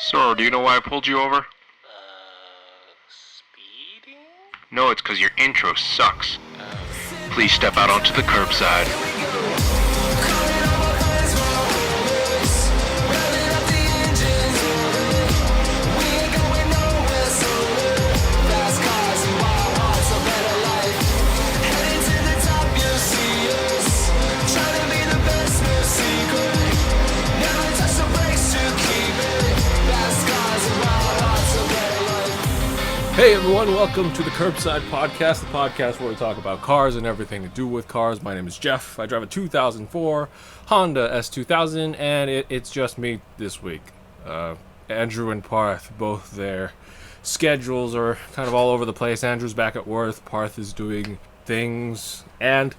Sir, do you know why I pulled you over? Speeding? No, it's because your intro sucks. Please step out onto the curbside. Hey everyone, welcome to the Curbside Podcast, the podcast where we talk about cars and everything to do with cars. My name is Jeff. I drive a 2004 Honda S2000, and it's just me this week. Andrew and Parth, both their schedules are kind of all over the place. Andrew's back at work, Parth is doing things, and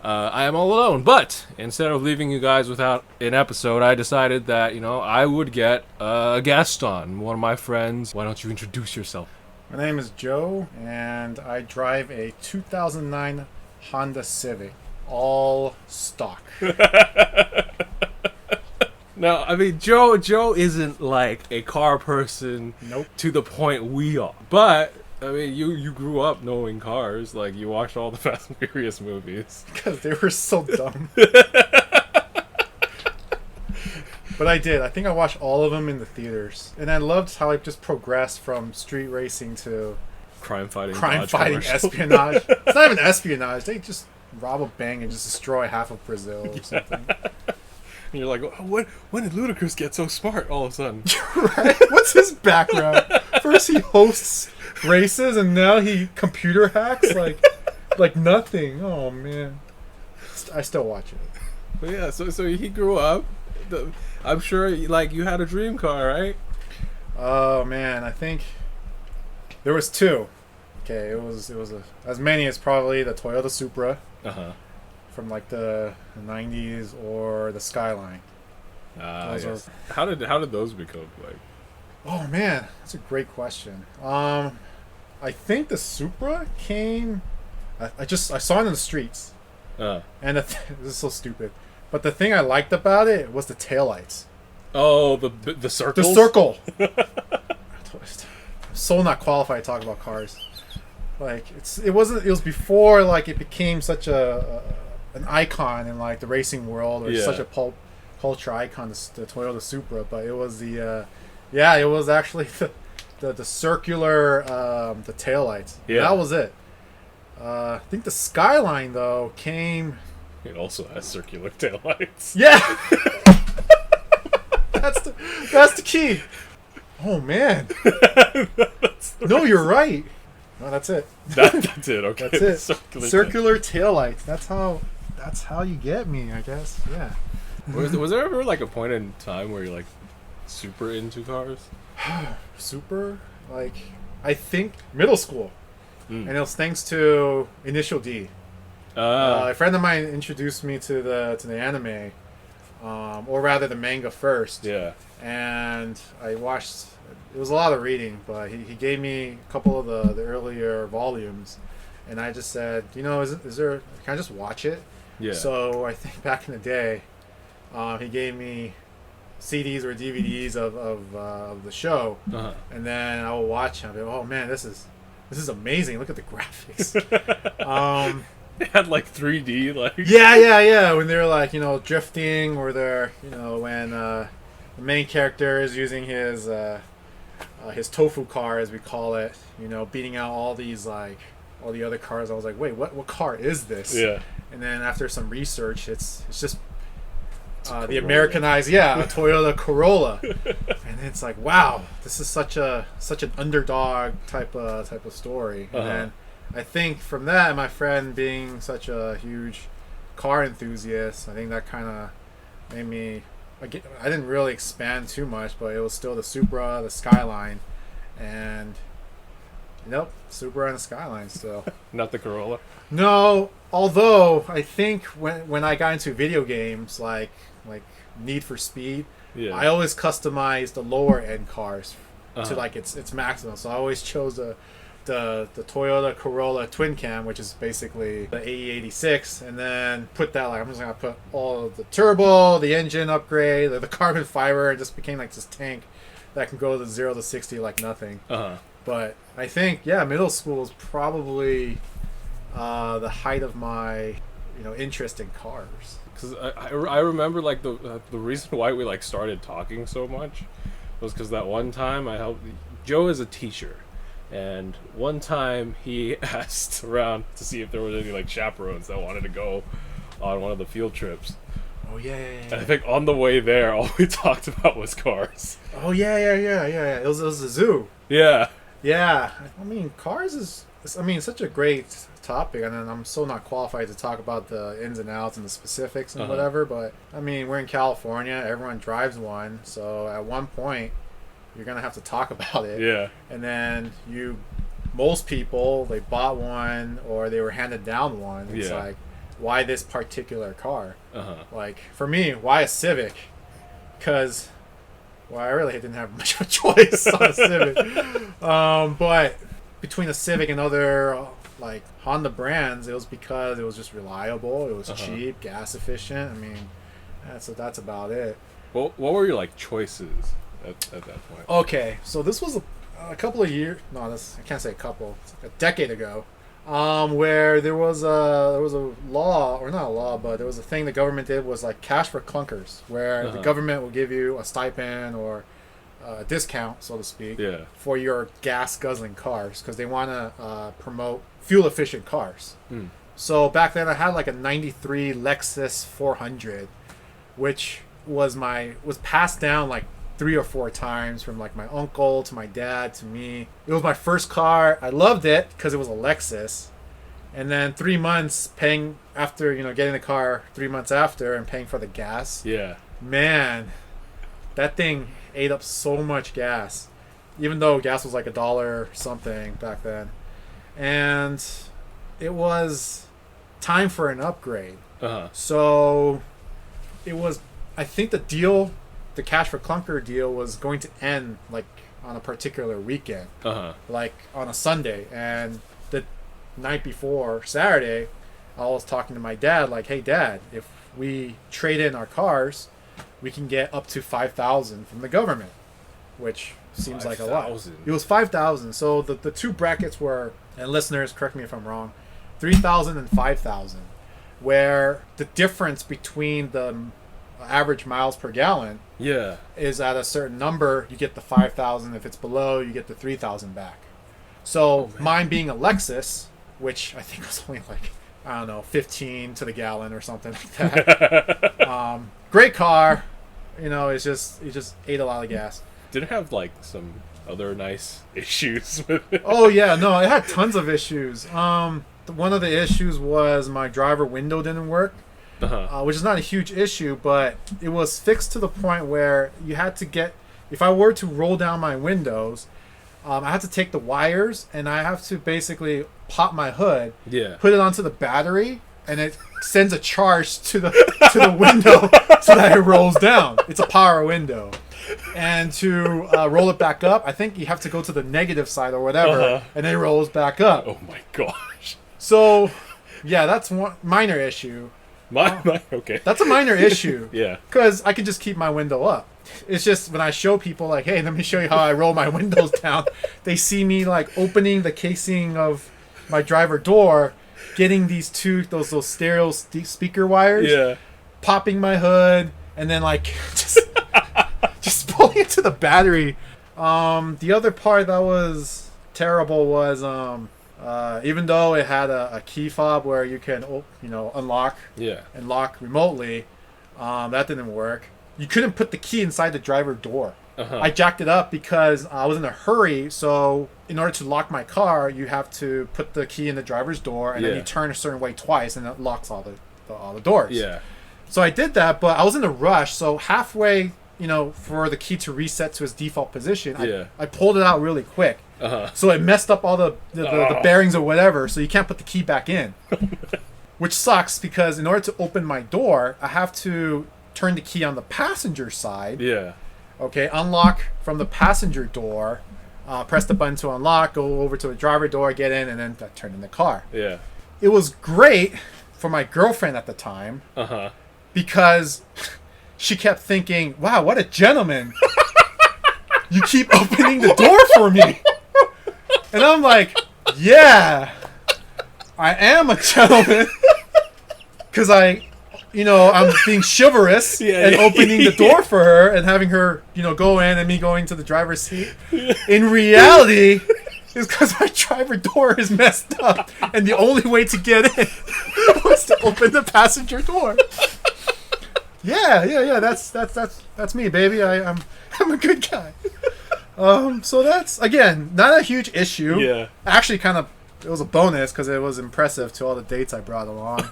I am all alone. But instead of leaving you guys without an episode, I decided that, I would get a guest on, one of my friends. Why don't you introduce yourself? My name is Joe, and I drive a 2009 Honda Civic, all stock. No, I mean, Joe isn't like a car person Nope. to the point we are. But, I mean, you grew up knowing cars. Like, you watched all the Fast and Furious movies. Because they were so dumb. But I did. I think I watched all of them in the theaters. And I loved how it just progressed from street racing to Crime fighting espionage. It's not even espionage. They just rob a bank and just destroy half of Brazil or something. And you're like, when did Ludacris get so smart all of a sudden? Right? What's his background? First he hosts races and now he computer hacks like nothing. Oh man. I still watch it. But yeah, so he grew up. I'm sure, you had a dream car, right? Oh man, I think there was two. Okay, it was as many as probably the Toyota Supra from like the 90s or the Skyline. Yes. How did those become like? Oh man, that's a great question. I think the Supra came. I saw it in the streets, and this is so stupid. But the thing I liked about it was the taillights. Oh, the circles? The circle. I'm so not qualified to talk about cars. Like it was before like it became such an icon in like the racing world or such a pulp culture icon, the Toyota Supra. But it was it was actually the circular the taillights. Yeah, that was it. I think the Skyline though came. It also has circular taillights. Yeah! That's the key. Oh, man. No, you're right. No, that's it. That's it, okay. That's it. Circular taillights. That's how you get me, I guess. Yeah. Was there ever like a point in time where you're like super into cars? Super? Like, I think middle school. And it was thanks to Initial D. A friend of mine introduced me to the anime, or rather the manga first. Yeah. And I watched. It was a lot of reading, but he gave me a couple of the earlier volumes, and I just said, is there? Can I just watch it? Yeah. So I think back in the day, he gave me CDs or DVDs of the show, and then I would watch it. I'd be like, oh man, this is amazing! Look at the graphics. They had like 3D, like yeah. When they're like drifting, or they're when the main character is using his tofu car, as we call it, beating out all these like all the other cars. I was like, wait, what car is this? Yeah. And then after some research, it's just the Americanized, a Toyota Corolla, and it's like, wow, this is such an underdog type of story. And then I think from that, my friend being such a huge car enthusiast, I think that kind of made me. I didn't really expand too much, but it was still the Supra, the Skyline, and Supra and the Skyline still. Not the Corolla. No, although I think when I got into video games like Need for Speed, I always customized the lower end cars to like its maximum. So I always chose the Toyota Corolla twin cam, which is basically the AE86, and then put that I'm just gonna put all of the turbo, the engine upgrade, the carbon fiber. It just became like this tank that can go to 0 to 60 like nothing. Uh-huh. But I think, yeah, middle school is probably the height of my, interest in cars. Because I remember like the reason why we like started talking so much was because that one time I helped Joe is a teacher, and one time he asked around to see if there was any like chaperones that wanted to go on one of the field trips. Oh yeah. And I think on the way there, all we talked about was cars. Oh yeah. It was a zoo. Yeah. Yeah. I mean, cars is such a great topic, and then I'm so not qualified to talk about the ins and outs and the specifics and whatever. But I mean, we're in California. Everyone drives one, so at one point, you're gonna have to talk about it. Yeah. And then most people, they bought one or they were handed down one. It's like, why this particular car? Like, for me, why a Civic? Because, well, I really didn't have much of a choice on a Civic. But between a Civic and other, like, Honda brands, it was because it was just reliable, it was cheap, gas efficient. I mean, that's about it. Well, what were your, like, choices at that point? Okay, so this was a couple of years, I can't say a couple, it's like a decade ago. Where there was a law, or not a law, but there was a thing the government did, was like cash for clunkers, where the government will give you a stipend or a discount, so to speak, for your gas guzzling cars, because they want to promote fuel efficient cars. So back then I had like a 93 Lexus 400, which was passed down like 3 or 4 times from like my uncle to my dad to me. It was my first car. I loved it because it was a Lexus. And then 3 months paying after, getting the car 3 months after and paying for the gas. Yeah. Man, that thing ate up so much gas. Even though gas was like $1 something back then. And it was time for an upgrade. So it was, I think the cash for clunker deal was going to end like on a particular weekend, like on a Sunday. And the night before, Saturday, I was talking to my dad like, hey Dad, if we trade in our cars, we can get up to $5,000 from the government, which seems 5, like a lot. It was $5,000. So the two brackets were, and listeners, correct me if I'm wrong, $3,000 and $5,000, where the difference between the average miles per gallon is at a certain number, you get the 5,000. If it's below, you get the 3,000 back. So mine being a Lexus, which I think was only like, I don't know, 15 to the gallon or something like that. Great car, it just ate a lot of gas. Did it have like some other nice issues with it? Oh yeah, no, it had tons of issues. One of the issues was my driver window didn't work. Which is not a huge issue, but it was fixed to the point where you had to get, if I were to roll down my windows, I had to take the wires and I have to basically pop my hood, put it onto the battery, and it sends a charge to the window so that it rolls down. It's a power window. And to roll it back up, I think you have to go to the negative side or whatever, and then it rolls back up. Oh my gosh. So, yeah, that's one minor issue. Okay. That's a minor issue. Yeah. Because I can just keep my window up. It's just when I show people, like, hey, let me show you how I roll my windows down, they see me, like, opening the casing of my driver door, getting those stereo speaker wires, popping my hood, and then, like, just pulling it to the battery. The other part that was terrible was, even though it had a key fob where you can, unlock and lock remotely, that didn't work. You couldn't put the key inside the driver door. I jacked it up because I was in a hurry. So in order to lock my car, you have to put the key in the driver's door, and then you turn a certain way twice, and it locks all the doors. Yeah. So I did that, but I was in a rush. So halfway, for the key to reset to its default position, I pulled it out really quick. So it messed up all the bearings or whatever, so you can't put the key back in. Which sucks, because in order to open my door, I have to turn the key on the passenger side. Okay, unlock from the passenger door, press the button to unlock, go over to the driver door, get in, and then turn in the car. It was great for my girlfriend at the time, because she kept thinking, wow, what a gentleman. you keep opening the door for me. And I'm like, yeah, I am a gentleman. Because I'm being chivalrous and opening the door for her and having her, go in and me going to the driver's seat. In reality, it's because my driver door is messed up. And the only way to get in was to open the passenger door. Yeah. That's me, baby. I'm a good guy. So that's, again, not a huge issue. Yeah. Actually, it was a bonus because it was impressive to all the dates I brought along.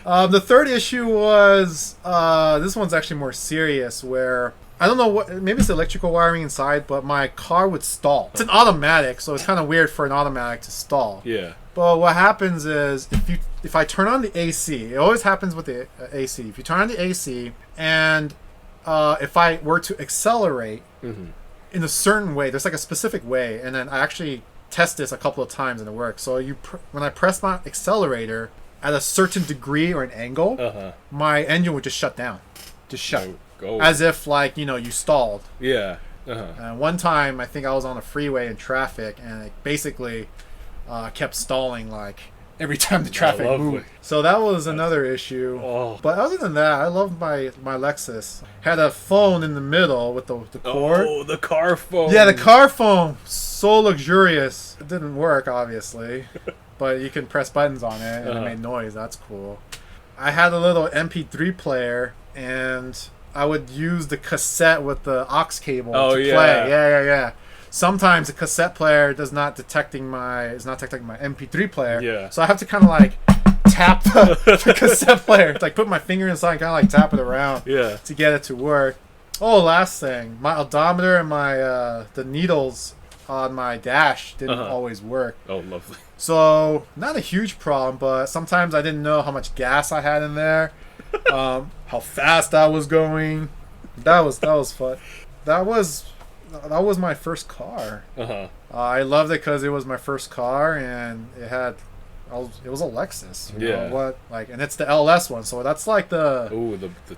The third issue was, this one's actually more serious, where, I don't know what, maybe it's electrical wiring inside, but my car would stall. It's an automatic, so it's kind of weird for an automatic to stall. Yeah. But what happens is, if I turn on the AC, it always happens with the AC. If you turn on the AC, and if I were to accelerate in a certain way, there's like a specific way, and then I actually test this a couple of times and it works. So when I press my accelerator at a certain degree or an angle, my engine would just shut down. Just shut. Go. As if, like, you stalled. Yeah. And one time, I think I was on a freeway in traffic, and it basically kept stalling, like, every time the traffic moved. So that was another issue. Oh. But other than that, I love my Lexus. Had a phone in the middle with the cord. Oh, the car phone. Yeah, the car phone. So luxurious. It didn't work, obviously. But you can press buttons on it, and it made noise. That's cool. I had a little MP3 player, and I would use the cassette with the aux cable to play. Yeah. Sometimes the cassette player is not detecting my MP3 player. Yeah. So I have to kind of like tap the cassette player. Like put my finger inside and kind of like tap it around. Yeah. To get it to work. Oh, last thing. My odometer and my the needles on my dash didn't always work. Oh, lovely. So not a huge problem, but sometimes I didn't know how much gas I had in there. How fast I was going. That was fun. That was my first car. I loved it because it was my first car, and it was a Lexus. You know, and it's the LS one, so that's like the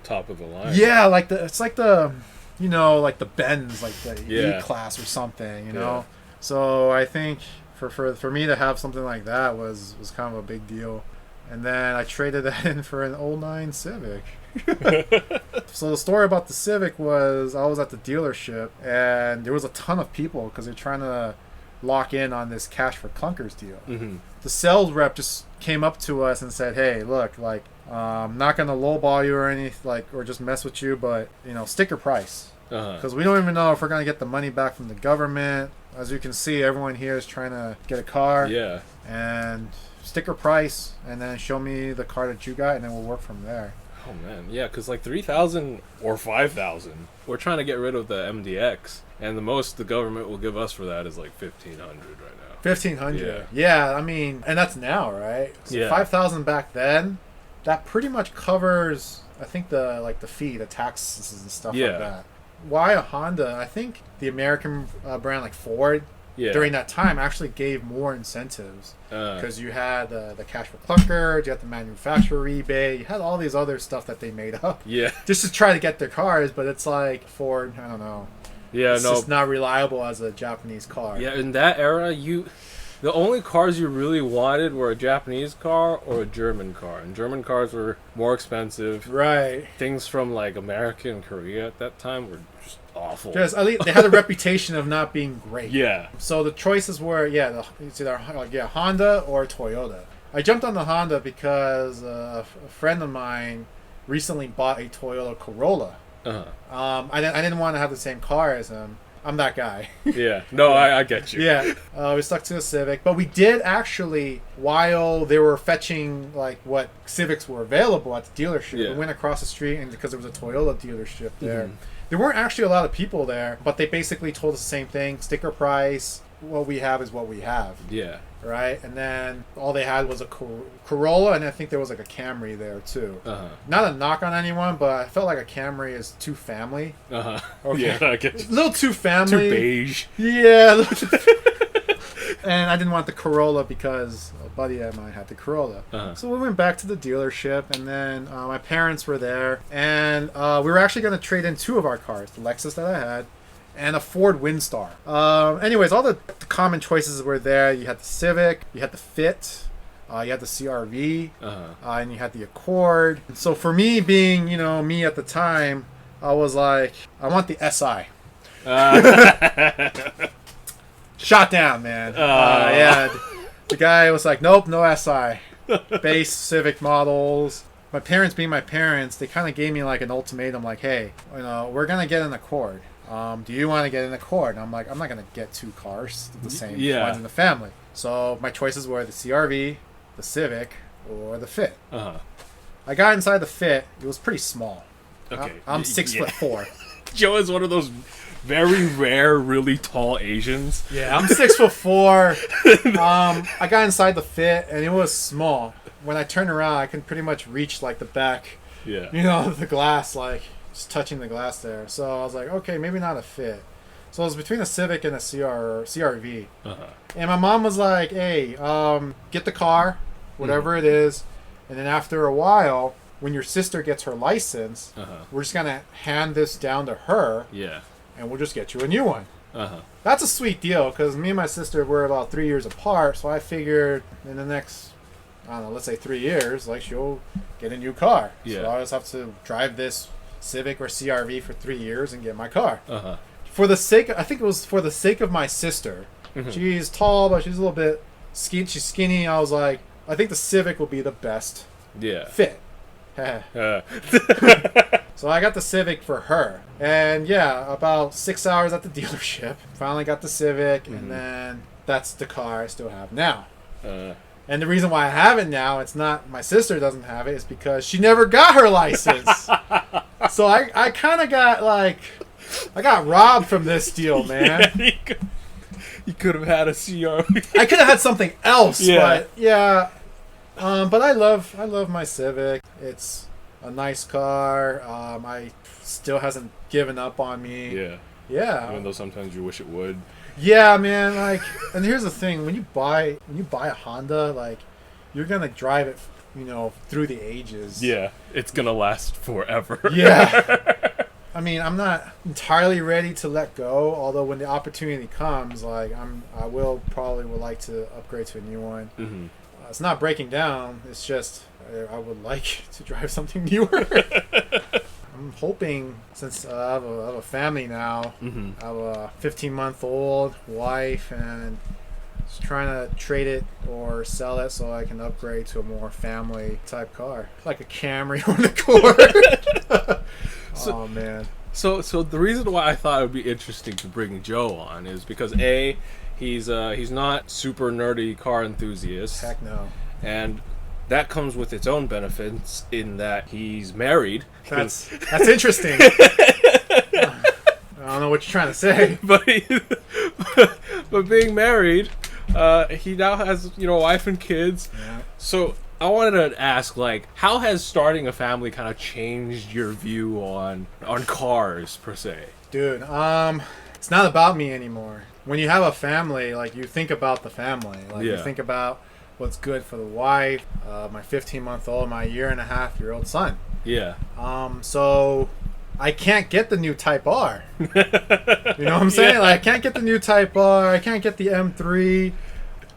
top of the line. Yeah, it's like the like the Benz, like the E class or something. You know, so I think for me to have something like that was kind of a big deal. And then I traded that in for an 09 Civic. So the story about the Civic was I was at the dealership and there was a ton of people because they're trying to lock in on this cash for clunkers deal. The sales rep just came up to us and said, "Hey, look, like I'm not gonna lowball you or anything, or just mess with you, but stick your price because we don't even know if we're gonna get the money back from the government. As you can see, everyone here is trying to get a car. Yeah, and." Sticker price, and then show me the car that you got, and then we'll work from there. Oh man, yeah, because like 3,000 or 5,000, we're trying to get rid of the MDX, and the most the government will give us for that is like 1,500 right now. 1,500. Yeah, I mean, and that's now, right? So 5,000 back then. That pretty much covers, I think, the fee, the taxes and stuff like that. Why a Honda? I think the American brand like Ford. During that time, actually gave more incentives because you had the cash for clunkers, you had the manufacturer rebate, you had all these other stuff that they made up. Just to try to get their cars, but it's like Ford, I don't know. It's just not reliable as a Japanese car. Yeah, in that era, the only cars you really wanted were a Japanese car or a German car, and German cars were more expensive. Right. Things from like America and Korea at that time were just awful. Just at least they had a reputation of not being great. Yeah. So the choices were it's either Honda or Toyota. I jumped on the Honda because a friend of mine recently bought a Toyota Corolla. I didn't want to have the same car as him. I'm that guy. I get you. We stuck to a Civic, but we did actually, while they were fetching like what Civics were available at the dealership, we went across the street, and because there was a Toyota dealership there, there weren't actually a lot of people there, but they basically told us the same thing: sticker price. What we have is what we have. Right, and then all they had was a Corolla, and I think there was like a Camry there too. Not a knock on anyone, but I felt like a Camry is too family. Okay. Yeah, I get you. A little too family. Too beige. Yeah. And I didn't want the Corolla because a buddy of mine had the Corolla. So we went back to the dealership, and then my parents were there, and we were actually going to trade in two of our cars, the Lexus that I had, and a Ford Windstar. Anyways, all the common choices were there. You had the Civic, you had the Fit, you had the CRV, and you had the Accord. And so for me, being, me at the time, I was like, I want the SI. Shot down, man. Yeah, the guy was like, nope, no SI. Base Civic models. My parents being my parents, they kind of gave me like an ultimatum, like, hey, we're going to get an Accord. Do you want to get an Accord? And I'm like, I'm not going to get two cars, the same ones in the family. So my choices were the CRV, the Civic, or the Fit. I got inside the Fit. It was pretty small. Okay. I'm 6'4". Joe is one of those very rare, really tall Asians. Yeah, I'm 6'4". I got inside the Fit, and it was small. When I turned around, I can pretty much reach like the back. Yeah. The glass, like just touching the glass there. So I was like, okay, maybe not a Fit. So it was between a Civic and a CRV. And my mom was like, hey, get the car, whatever it is, and then after a while, when your sister gets her license, we're just gonna hand this down to her. Yeah. And we'll just get you a new one. That's a sweet deal, because me and my sister were about 3 years apart, so I figured in the next, I don't know, let's say 3 years, like, she'll get a new car. Yeah. So I just have to drive this Civic or CRV for 3 years and get my car. For the sake, I think it was for the sake of my sister. She's tall, but she's a little bit skinny. She's skinny. I was like, I think the Civic will be the best fit. So I got the Civic for her. And yeah, about 6 hours at the dealership. Finally got the Civic, and then that's the car I still have now. And the reason why I have it now, it's not my sister doesn't have it, it's because she never got her license. So I kind of got like, I got robbed from this deal, man. Yeah, you could have had a CRV. I could have had something else, but yeah. But I love my Civic. It's a nice car. I still hasn't given up on me. Yeah. Even though sometimes you wish it would. Yeah, man. Like, and here's the thing: when you buy a Honda, like, you're gonna drive it, through the ages. Yeah, it's gonna last forever. Yeah. I mean, I'm not entirely ready to let go. Although when the opportunity comes, like, I will probably like to upgrade to a new one. It's not breaking down. It's just I would like to drive something newer. I'm hoping, since I have a family now, I have a 15-month-old wife, and just trying to trade it or sell it so I can upgrade to a more family-type car, like a Camry or an Accord. Oh, man. So the reason why I thought it would be interesting to bring Joe on is because A, he's not super nerdy car enthusiast. Heck no. And that comes with its own benefits in that he's married. That's interesting. I don't know what you're trying to say. But being married, he now has, a wife and kids. Yeah. So I wanted to ask, like, how has starting a family kind of changed your view on cars per se? Dude, it's not about me anymore. When you have a family, like, you think about the family. Like, you think about what's good for the wife, my 15-month-old, my 1.5-year-old son. Yeah. So I can't get the new Type R. You know what I'm saying? Like, I can't get the new Type R. I can't get the M3.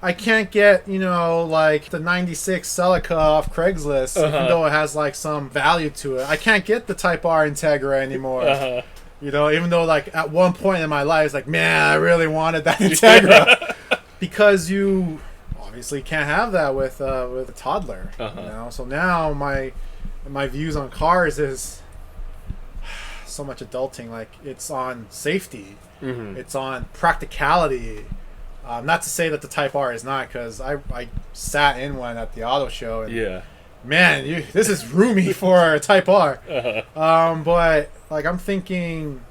I can't get, like the 96 Celica off Craigslist, even though it has like some value to it. I can't get the Type R Integra anymore. Even though, like, at one point in my life, it's like, man, I really wanted that Integra. Because you obviously can't have that with a toddler. So now my views on cars is so much adulting. Like, it's on safety. It's on practicality. Not to say that the Type R is not, because I sat in one at the auto show, and man, this is roomy for a Type R. But like, I'm thinking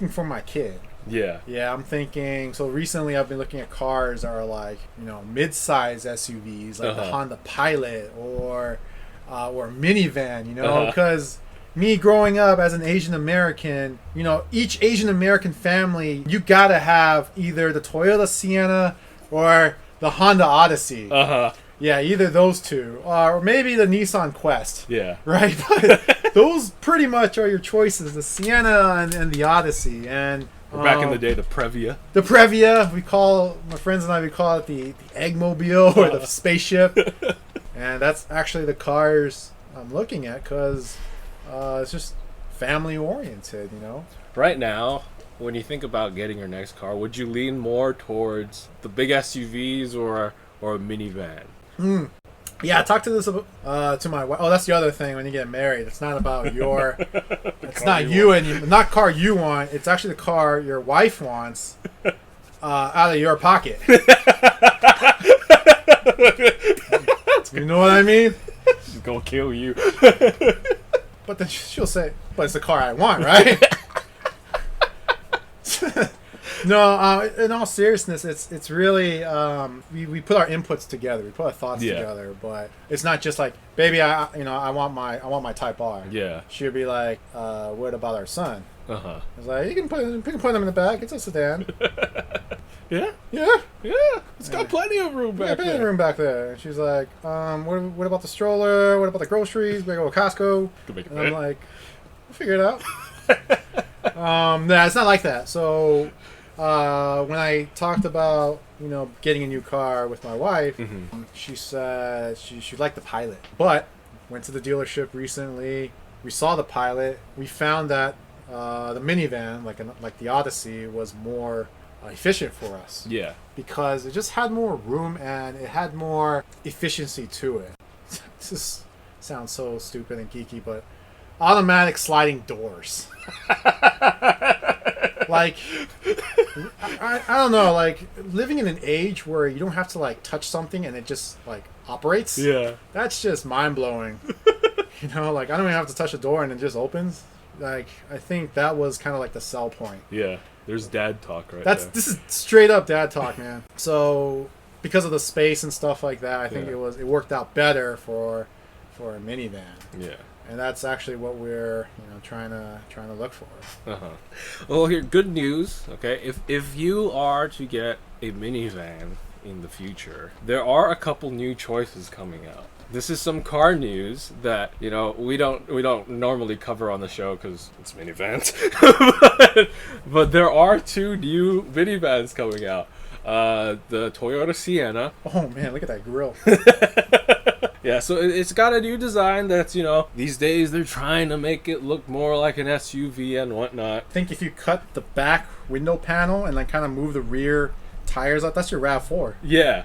for my kid. Yeah, I'm thinking. So recently, I've been looking at cars that are like, mid-size SUVs, like the Honda Pilot or minivan. Because me growing up as an Asian American, each Asian American family, you gotta have either the Toyota Sienna or the Honda Odyssey. Yeah, either those two, or maybe the Nissan Quest. Yeah. Right, but those pretty much are your choices: the Sienna and the Odyssey. And Or back in the day, the Previa. The Previa, my friends and I, we call it the Eggmobile or the spaceship. And that's actually the cars I'm looking at because it's just family oriented, you know? Right now, when you think about getting your next car, would you lean more towards the big SUVs or a minivan? Yeah, I talked to my wife. Oh, that's the other thing when you get married. It's not about your... it's not you and not car you want. It's actually the car your wife wants out of your pocket. You know what I mean? She's gonna kill you. But then she'll say, but it's the car I want, right? No, in all seriousness, it's really we put our inputs together, we put our thoughts together, but it's not just like, baby, I want my Type R. Yeah. She'll be like, what about our son? Uh-huh. It's like, you can put them in the back. It's a sedan. Yeah. Yeah. It's got plenty of room back plenty there. of room back there. And she's like, what about the stroller? What about the groceries? We go to Costco. And I'm like, we'll figure it out. No, it's not like that. So when I talked about getting a new car with my wife, she said she liked the Pilot, but went to the dealership recently. We saw the Pilot. We found that the minivan, like the Odyssey, was more efficient for us. Yeah. Because it just had more room and it had more efficiency to it. This sounds so stupid and geeky, but automatic sliding doors. Like, I don't know, like, living in an age where you don't have to, like, touch something and it just, like, operates. Yeah. That's just mind-blowing. Like, I don't even have to touch a door and it just opens. Like, I think that was kind of like the sell point. Yeah. There's dad talk there. This is straight up dad talk, man. So, because of the space and stuff like that, I think it worked out better for a minivan. Yeah. And that's actually what we're trying to look for. Well, here, good news. Okay, if you are to get a minivan in the future, there are a couple new choices coming out. This is some car news that we don't normally cover on the show because it's minivans, but there are two new minivans coming out. The Toyota Sienna. Oh man, look at that grill. Yeah, so it's got a new design that's, these days they're trying to make it look more like an SUV and whatnot. I think if you cut the back window panel and then kind of move the rear tires out, that's your RAV4. Yeah.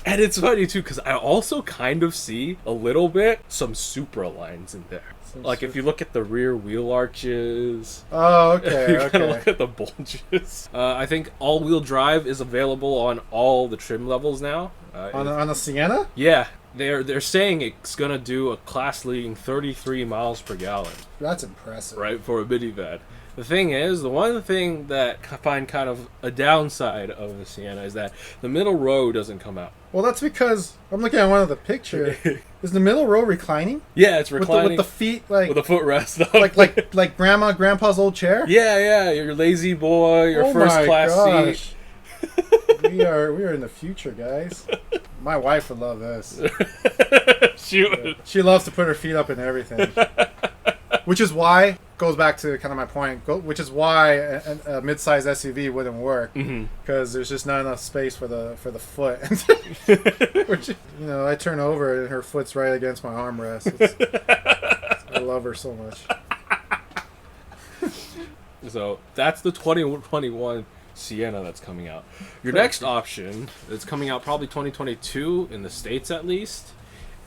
And it's funny, too, because I also kind of see a little bit some Supra lines in there. Like, if you look at the rear wheel arches. Oh, okay, you kind of look at the bulges. I think all-wheel drive is available on all the trim levels now. On a Sienna? Yeah. They're saying it's going to do a class-leading 33 miles per gallon. That's impressive. Right, for a minivan. The thing is, the one thing that I find kind of a downside of the Sienna is that the middle row doesn't come out. Well, that's because I'm looking at one of the pictures. Is the middle row reclining? Yeah, it's reclining. With the feet, like... With the footrest up. Like grandpa's old chair? Yeah, your lazy boy, your first class seat. We are in the future, guys. My wife would love this. She loves to put her feet up in everything. Which is why, goes back to kind of my point, which is why a mid-size SUV wouldn't work, because there's just not enough space for the foot. Which, I turn over and her foot's right against my armrest. I love her so much. So that's the 2021 Sienna that's coming out. Your next option, that's coming out probably 2022 in the States at least,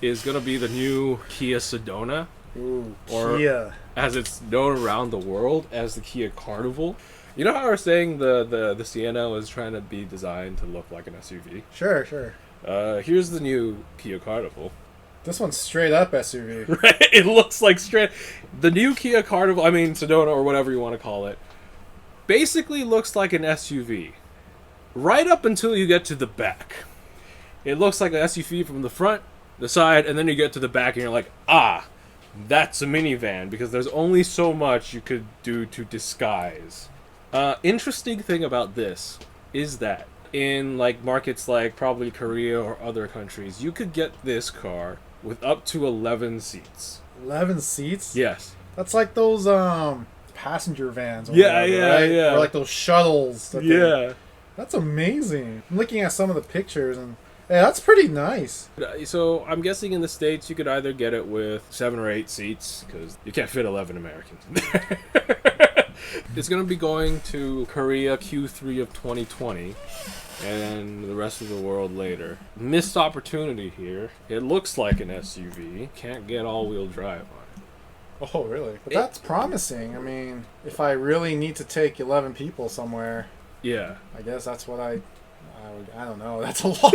is going to be the new Kia Sedona. Ooh, or Kia. As it's known around the world as the Kia Carnival. You know how I was saying the Sienna was trying to be designed to look like an SUV? Sure. Here's the new Kia Carnival. This one's straight up SUV. Right? It looks like straight... The new Kia Carnival, Sedona or whatever you want to call it, basically looks like an SUV. Right up until you get to the back. It looks like an SUV from the front, the side, and then you get to the back and you're like, that's a minivan, because there's only so much you could do to disguise. Interesting thing about this is that in markets like probably Korea or other countries, you could get this car with up to 11 seats. 11 seats? Yes. That's like those passenger vans. Or Yeah, whatever, yeah, right? yeah. Or like those shuttles. That's amazing. I'm looking at some of the pictures and yeah, that's pretty nice. So I'm guessing in the States you could either get it with 7 or 8 seats because you can't fit 11 Americans in there. It's going to be going to Korea Q3 of 2020 and the rest of the world later. Missed opportunity here. It looks like an SUV. Can't get all-wheel drive on it. Oh, really? But that's promising. I mean, if I really need to take 11 people somewhere, Yeah. I guess that's what I don't know. That's a lot.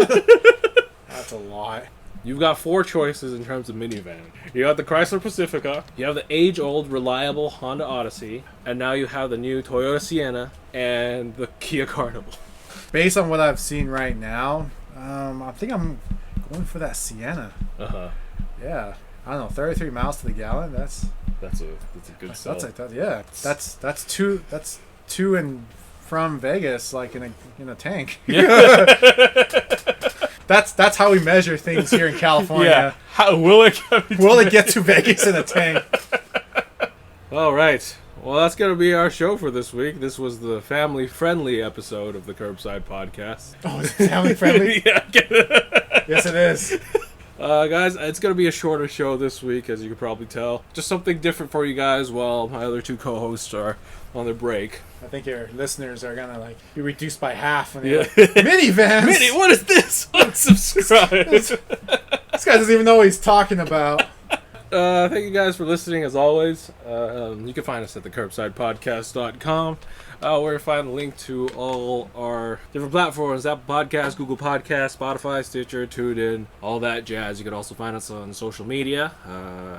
That's a lot. You've got 4 choices in terms of minivan. You got the Chrysler Pacifica, you have the age-old, reliable Honda Odyssey, and now you have the new Toyota Sienna and the Kia Carnival. Based on what I've seen right now, I think I'm going for that Sienna. Uh-huh. Yeah. I don't know, 33 miles to the gallon. That's a good sell. yeah. That's two and from Vegas, like in a tank. That's how we measure things here in California. Yeah. How will it get to Vegas in a tank? All right. Well, that's going to be our show for this week. This was the family-friendly episode of the Curbside Podcast. Oh, is it family friendly? Yeah. Yes, it is. Guys, it's going to be a shorter show this week, as you can probably tell. Just something different for you guys while my other 2 co-hosts are on their break. I think your listeners are going to be reduced by half. When Yeah. Minivans! What is this? Unsubscribe. This guy doesn't even know what he's talking about. Thank you guys for listening, as always. You can find us at thecurbsidepodcast.com, where you find a link to all our different platforms: Apple Podcasts, Google Podcasts, Spotify, Stitcher, TuneIn, all that jazz. You can also find us on social media,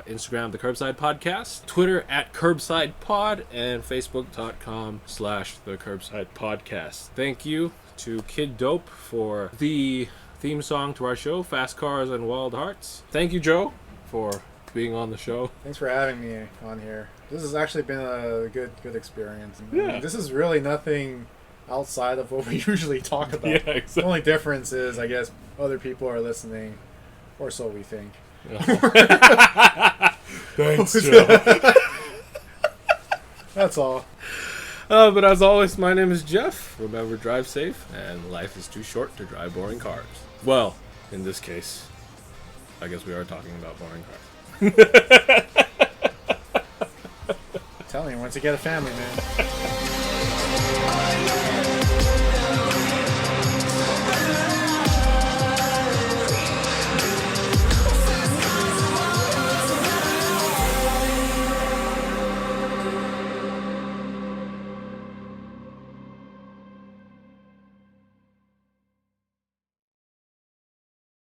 Instagram, The Curbside Podcast, Twitter at Curbside Pod, and Facebook.com/The Curbside Podcast. Thank you to Kid Dope for the theme song to our show, Fast Cars and Wild Hearts. Thank you, Joe, for being on the show. Thanks for having me on here. This has actually been a good experience. Yeah. This is really nothing outside of what we usually talk about. Yeah, exactly. The only difference is, I guess, other people are listening, or so we think. Thanks, Joe. That's all. But as always, my name is Jeff. Remember, drive safe, and life is too short to drive boring cars. Well, in this case, I guess we are talking about boring cars. Tell me, once you get a family, man.